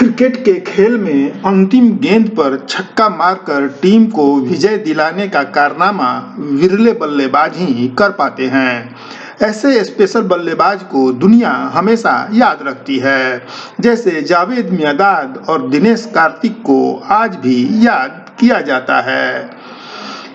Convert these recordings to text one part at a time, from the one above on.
Cricket के खेल में अंतिम गेंद पर छक्का मारकर टीम को विजय दिलाने का कारनामा विरले बल्लेबाज ही कर पाते हैं। ऐसे स्पेशल बल्लेबाज को दुनिया हमेशा याद रखती है, जैसे जावेद मियांदाद और दिनेश कार्तिक को आज भी याद किया जाता है।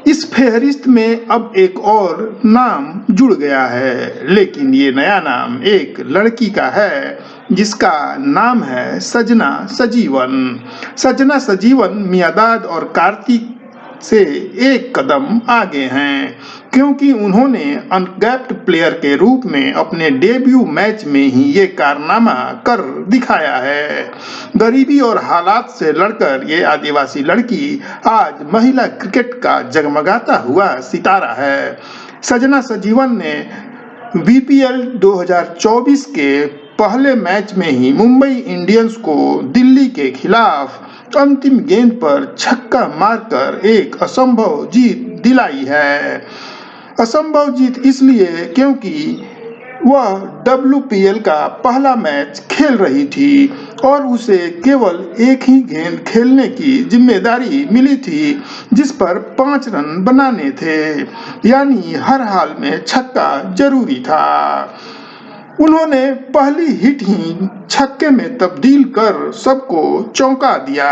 इस फेहरिस्त में अब एक और नाम जुड़ गया है, लेकिन ये नया नाम एक लड़की का है जिसका नाम है सजना सजीवन। सजना सजीवन मियांदाद और कार्तिक से एक कदम आगे हैं, क्योंकि उन्होंने अनकैप्ड प्लेयर के रूप में अपने डेब्यू मैच में ही ये कारनामा कर दिखाया है। गरीबी और हालात से लड़कर ये आदिवासी लड़की आज महिला क्रिकेट का जगमगाता हुआ सितारा है। सजना सजीवन ने बीपीएल 2024 के पहले मैच में ही मुंबई इंडियंस को दिल्ली के खिलाफ अंतिम गेंद पर छक्का मारकर एक असंभव जीत दिलाई है। असंभव जीत इसलिए क्योंकि वह WPL का पहला मैच खेल रही थी और उसे केवल एक ही गेंद खेलने की जिम्मेदारी मिली थी, जिस पर 5 रन बनाने थे, यानी हर हाल में छक्का जरूरी था। उन्होंने पहली हिट ही छक्के में तब्दील कर सबको चौंका दिया।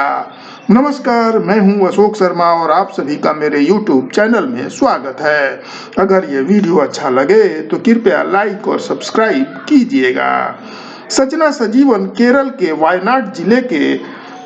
नमस्कार, मैं हूं अशोक शर्मा और आप सभी का मेरे YouTube चैनल में स्वागत है। अगर ये वीडियो अच्छा लगे तो कृपया लाइक और सब्सक्राइब कीजिएगा। सजना सजीवन केरल के वायनाड जिले के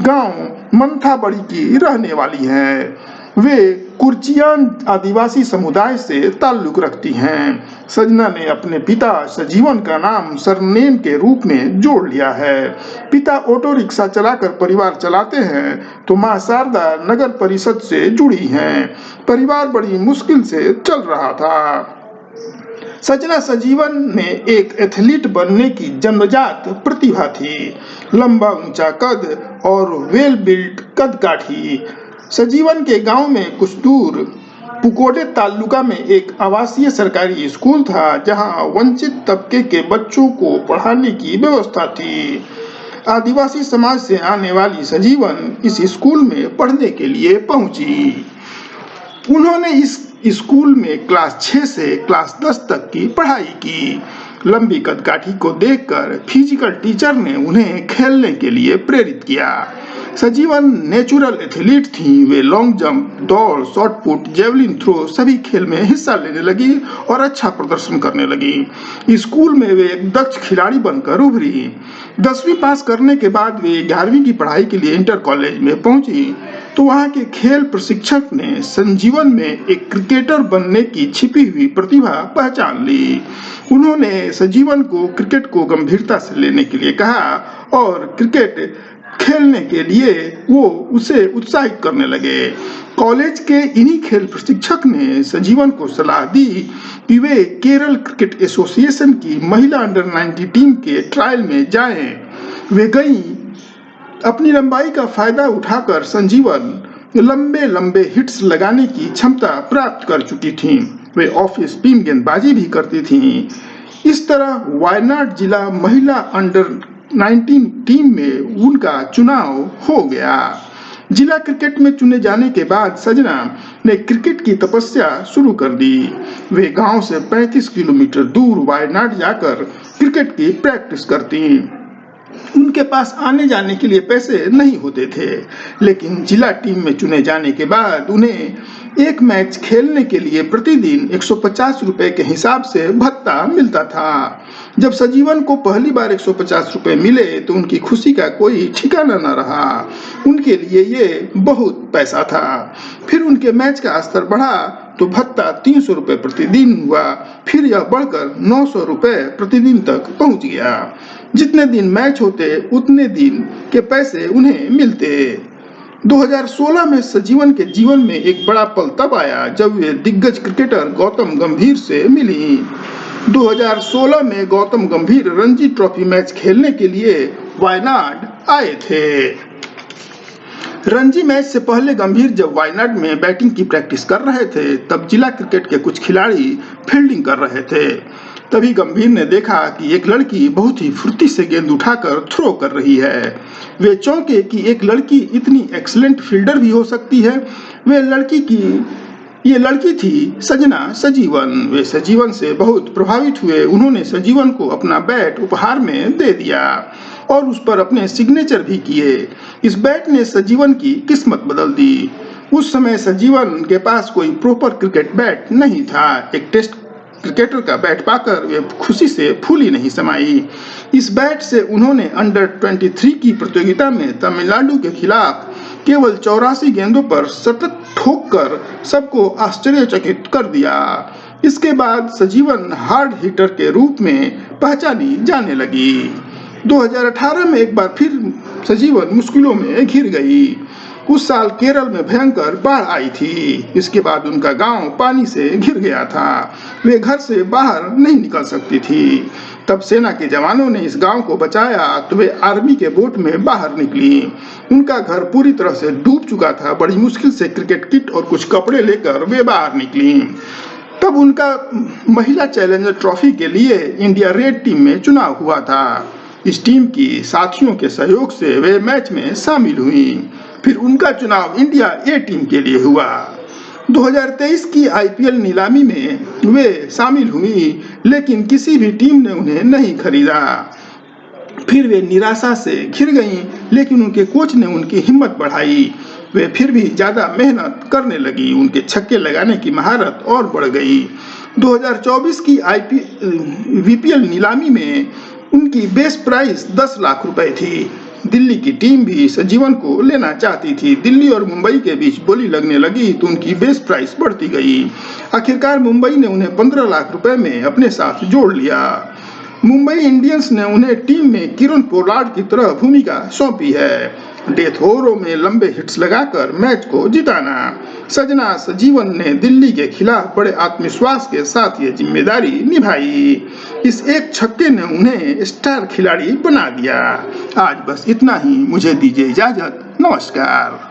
गांव मंथाबड़ी की रहने वाली हैं। वे कुर्चियान आदिवासी समुदाय से ताल्लुक रखती हैं। सजना ने अपने पिता सजीवन का नाम सरनेम के रूप में जोड़ लिया है। पिता ऑटो रिक्शा चलाकर परिवार चलाते हैं तो मां शारदा नगर परिषद से जुड़ी हैं। परिवार बड़ी मुश्किल से चल रहा था। सजना सजीवन में एक एथलीट बनने की जन्मजात प्रतिभा थी। लंबा ऊंचा कद और वेल बिल्ट कदकाठी। सजीवन के गांव में कुछ दूर पुकोटे तालुका में एक आवासीय सरकारी स्कूल था, जहां वंचित तबके के बच्चों को पढ़ाने की व्यवस्था थी। आदिवासी समाज से आने वाली सजीवन इस स्कूल में पढ़ने के लिए पहुंची। उन्होंने इस स्कूल में क्लास 6 से क्लास 10 तक की पढ़ाई की। लंबी कदकाठी को देखकर फिजिकल टीचर ने उन्हें खेलने के लिए प्रेरित किया। सजीवन नेचुरल एथलीट थी। वे लॉन्ग जंप, दौड़, शॉट पुट, जेवलिन थ्रो सभी खेल में हिस्सा लेने लगी और अच्छा प्रदर्शन करने लगी। स्कूल में वे एक दक्ष खिलाड़ी बनकर उभरी। 10वीं पास करने के बाद वे 11वीं की पढ़ाई के लिए इंटर कॉलेज में पहुंची तो वहां के खेल प्रशिक्षक ने संजीवन में एक क्रिकेटर बनने की छिपी हुई प्रतिभा पहचान ली। उन्होंने सजीवन को क्रिकेट को गंभीरता से लेने के लिए कहा और क्रिकेट खेलने के लिए वो उसे उत्साहित करने लगे। कॉलेज के इन्हीं खेल प्रशिक्षक ने सजीवन को सलाह दी कि वे केरल क्रिकेट एसोसिएशन की महिला अंडर 90 टीम के ट्रायल में जाएं। वे गईं। अपनी लंबाई का फायदा उठाकर संजीवन लंबे लंबे हिट्स लगाने की क्षमता प्राप्त कर चुकी थीं। वे ऑफ स्पिन गेंदबाजी भी करती थीं। इस तरह वायनाड जिला महिला अंडर 19 टीम में उनका चुनाव हो गया। जिला क्रिकेट में चुने जाने के बाद सजना ने क्रिकेट की तपस्या शुरू कर दी। वे गांव से 35 किलोमीटर दूर वायनाड जाकर क्रिकेट की प्रैक्टिस करती। उनके पास आने जाने के लिए पैसे नहीं होते थे, लेकिन जिला टीम में चुने जाने के बाद उन्हें एक मैच खेलने के लिए प्रतिदिन 150 रुपए के हिसाब से भत्ता मिलता था। जब सजीवन को पहली बार 150 रुपए मिले तो उनकी खुशी का कोई ठिकाना न रहा। उनके लिए ये बहुत पैसा था। फिर उनके मैच का स्तर बढ़ा तो भत्ता 300 रुपए प्रतिदिन हुआ। फिर यह बढ़कर 900 रुपए प्रतिदिन तक पहुंच गया। जितने दिन मैच होते उतने दिन के पैसे उन्हें मिलते। 2016 में सजीवन के जीवन में एक बड़ा पल तब आया जब वे दिग्गज क्रिकेटर गौतम गंभीर से मिली। 2016 में गौतम गंभीर रणजी ट्रॉफी मैच खेलने के लिए वायनाड आए थे। रणजी मैच से पहले गंभीर जब वायनाड में बैटिंग की प्रैक्टिस कर रहे थे, तब जिला क्रिकेट के कुछ खिलाड़ी फील्डिंग कर रहे थे। तभी गंभीर ने देखा कि एक लड़की बहुत ही फुर्ती से गेंद उठाकर थ्रो कर रही है। वे चौंके कि एक लड़की इतनी एक्सीलेंट फील्डर भी हो सकती है। ये लड़की थी सजना सजीवन। वे सजीवन से बहुत प्रभावित हुए। उन्होंने सजीवन को अपना बैट उपहार में दे दिया और उस पर अपने सिग्नेचर भी किए। इस बैट ने सजीवन की किस्मत बदल दी। उस समय सजीवन के पास कोई प्रॉपर क्रिकेट बैट नहीं था। एक टेस्ट क्रिकेटर का बैट पाकर वे खुशी से फूली नहीं समाई। इस बैट से उन्होंने अंडर 23 की प्रतियोगिता में तमिलनाडु के खिलाफ केवल 84 गेंदों पर शतक ठोककर सबको आश्चर्यचकित कर दिया। इसके बाद सजीवन हार्ड हिटर के रूप में पहचानी जाने लगी। 2018 में एक बार फिर सजीवन मुश्किलों में घिर गई। उस साल केरल में भयंकर बाढ़ आई थी। इसके बाद उनका गांव पानी से घिर गया था। वे घर से बाहर नहीं निकल सकती थी। तब सेना के जवानों ने इस गांव को बचाया तो वे आर्मी के बोट में बाहर निकली। उनका घर पूरी तरह से डूब चुका था। बड़ी मुश्किल से क्रिकेट किट और कुछ कपड़े लेकर वे बाहर निकली। तब उनका महिला चैलेंजर ट्रॉफी के लिए इंडिया रेड टीम में चुनाव हुआ था। इस टीम की साथियों के सहयोग से वे मैच में शामिल हुई। फिर उनका चुनाव इंडिया ए टीम के लिए हुआ। 2023 की आईपीएल नीलामी में वे शामिल हुई, लेकिन किसी भी टीम ने उन्हें नहीं खरीदा। फिर वे निराशा से घिर गईं, लेकिन उनके कोच ने उनकी हिम्मत बढ़ाई। वे फिर भी ज्यादा मेहनत करने लगी। उनके छक्के लगाने की महारत और बढ़ गई। 2024 की वीपीएल नीलामी में उनकी बेस प्राइस 10 लाख रुपए थी। दिल्ली की टीम भी सजीवन को लेना चाहती थी। दिल्ली और मुंबई के बीच बोली लगने लगी तो उनकी बेस प्राइस बढ़ती गई। आखिरकार मुंबई ने उन्हें 15 लाख रुपए में अपने साथ जोड़ लिया। मुंबई इंडियंस ने उन्हें टीम में किरण पोलार्ड की तरह भूमिका सौंपी है। डेथ ओवरों में लंबे हिट्स लगाकर मैच को जिताना। सजना सजीवन ने दिल्ली के खिलाफ बड़े आत्मविश्वास के साथ ये जिम्मेदारी निभाई। इस एक छक्के ने उन्हें स्टार खिलाड़ी बना दिया। आज बस इतना ही। मुझे दीजिए इजाजत। नमस्कार।